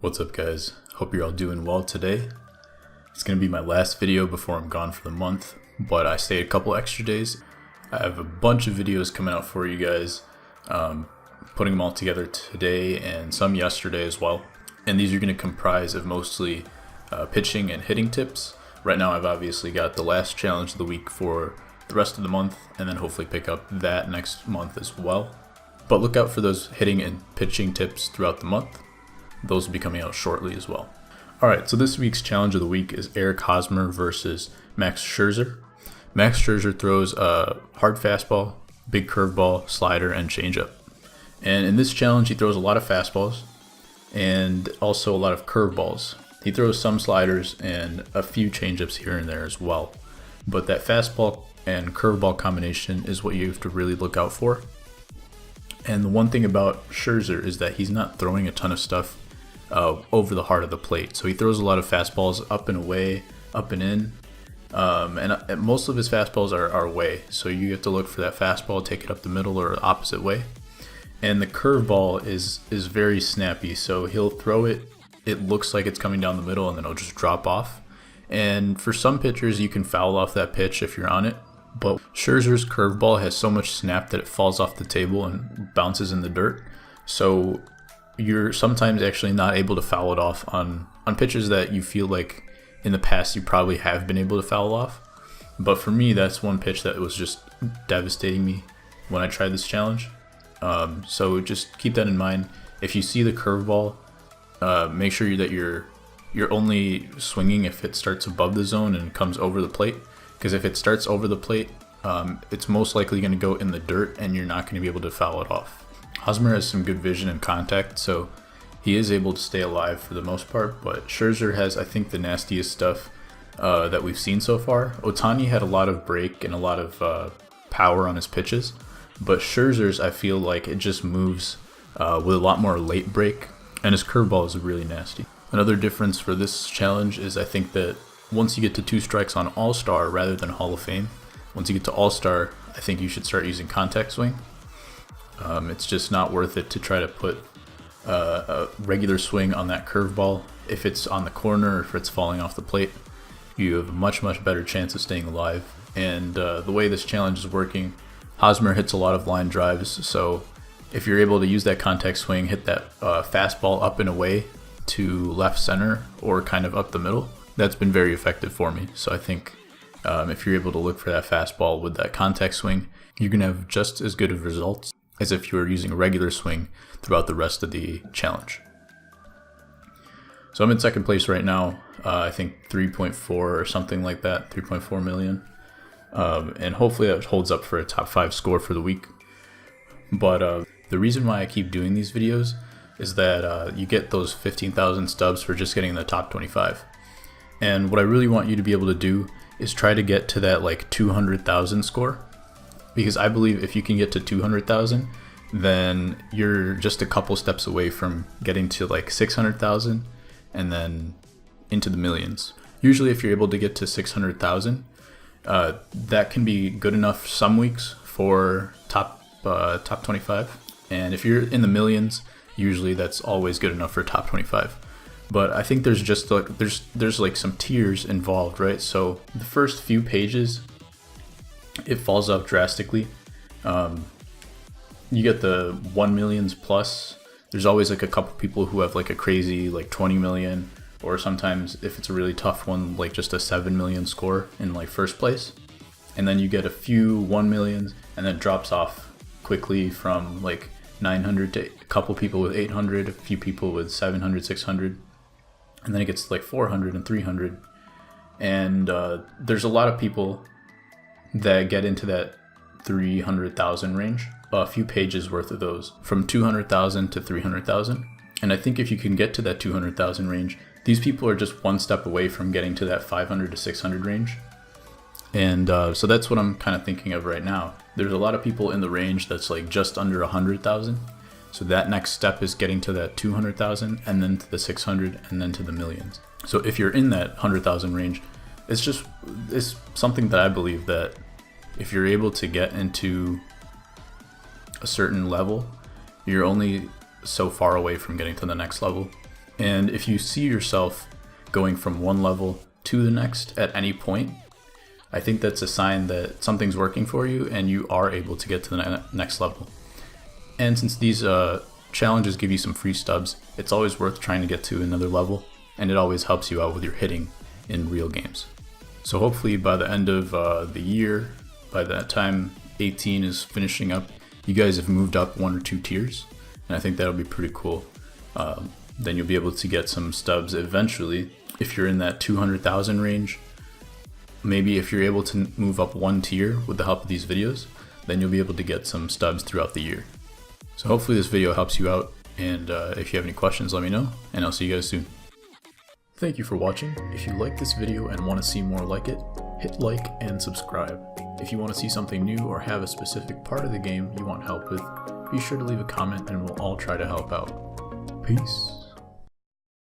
What's up, guys? Hope you're all doing well today. It's going to be my last video before I'm gone for the month, but I stayed a couple extra days. I have a bunch of videos coming out for you guys, putting them all together today and some yesterday as well. And these are going to comprise of mostly pitching and hitting tips. Right now I've obviously got the last challenge of the week for the rest of the month, and then hopefully pick up that next month as well. But look out for those hitting and pitching tips throughout the month. Those will be coming out shortly as well. Alright, so this week's challenge of the week is Eric Hosmer versus Max Scherzer. Max Scherzer throws a hard fastball, big curveball, slider, and changeup. And in this challenge, he throws a lot of fastballs and also a lot of curveballs. He throws some sliders and a few changeups here and there as well. But that fastball and curveball combination is what you have to really look out for. And the one thing about Scherzer is that he's not throwing a ton of stuff over the heart of the plate. So he throws a lot of fastballs up and away, up and in, and most of his fastballs are away. So you have to look for that fastball, take it up the middle or opposite way. And the curveball is very snappy. So he'll throw it, it looks like it's coming down the middle, and then it'll just drop off. And for some pitchers, you can foul off that pitch if you're on it. But Scherzer's curveball has so much snap that it falls off the table and bounces in the dirt. So you're sometimes actually not able to foul it off on pitches that you feel like in the past you probably have been able to foul off. But for me, that's one pitch that was just devastating me when I tried this challenge. So just keep that in mind. If you see the curveball, make sure that you're only swinging if it starts above the zone and comes over the plate. Because if it starts over the plate, it's most likely going to go in the dirt and you're not going to be able to foul it off. Hosmer has some good vision and contact, so he is able to stay alive for the most part, but Scherzer has, I think, the nastiest stuff that we've seen so far. Ohtani had a lot of break and a lot of power on his pitches, but Scherzer's, I feel like it just moves with a lot more late break, and his curveball is really nasty. Another difference for this challenge is I think that once you get to 2 strikes on All-Star rather than Hall of Fame, once you get to All-Star, I think you should start using contact swing. It's just not worth it to try to put a regular swing on that curveball. If it's on the corner or if it's falling off the plate, you have a much better chance of staying alive. And the way this challenge is working, Hosmer hits a lot of line drives, so if you're able to use that contact swing, hit that fastball up and away to left center or kind of up the middle, that's been very effective for me. So I think if you're able to look for that fastball with that contact swing, you're going to have just as good of results as if you were using a regular swing throughout the rest of the challenge. So I'm in second place right now, I think 3.4 or something like that, 3.4 million. And hopefully that holds up for a top 5 score for the week. But the reason why I keep doing these videos is that you get those 15,000 stubs for just getting the top 25. And what I really want you to be able to do is try to get to that like 200,000 score. Because I believe if you can get to 200,000, then you're just a couple steps away from getting to like 600,000 and then into the millions. Usually if you're able to get to 600,000, that can be good enough some weeks for top 25. And if you're in the millions, usually that's always good enough for top 25. But I think there's just like there's like some tiers involved, right? So the first few pages, it falls off drastically. You get the 1 millions plus. There's always like a couple people who have like a crazy like 20 million, or sometimes if it's a really tough one, like just a 7 million score in like first place. And then you get a few 1 millions, and then it drops off quickly from like 900 to a couple people with 800, a few people with 700, 600. And then it gets like 400 and 300. And there's a lot of people that get into that 300,000 range. A few pages worth of those, from 200,000 to 300,000. And I think if you can get to that 200,000 range, these people are just one step away from getting to that 500 to 600 range. And so that's what I'm kind of thinking of right now. There's a lot of people in the range that's like just under 100,000. So that next step is getting to that 200,000 and then to the 600 and then to the millions. So if you're in that 100,000 range, it's something that I believe that if you're able to get into a certain level, you're only so far away from getting to the next level. And if you see yourself going from one level to the next at any point, I think that's a sign that something's working for you and you are able to get to the next level. And since these challenges give you some free stubs, it's always worth trying to get to another level, and it always helps you out with your hitting in real games. So hopefully by the end of the year, by that time 18 is finishing up, you guys have moved up 1 or 2 tiers, and I think that'll be pretty cool. Then you'll be able to get some stubs eventually. If you're in that 200,000 range, maybe if you're able to move up 1 tier with the help of these videos, then you'll be able to get some stubs throughout the year. So hopefully this video helps you out, and if you have any questions, let me know, and I'll see you guys soon. Thank you for watching. If you like this video and want to see more like it, hit like and subscribe. If you want to see something new or have a specific part of the game you want help with, be sure to leave a comment and we'll all try to help out. Peace.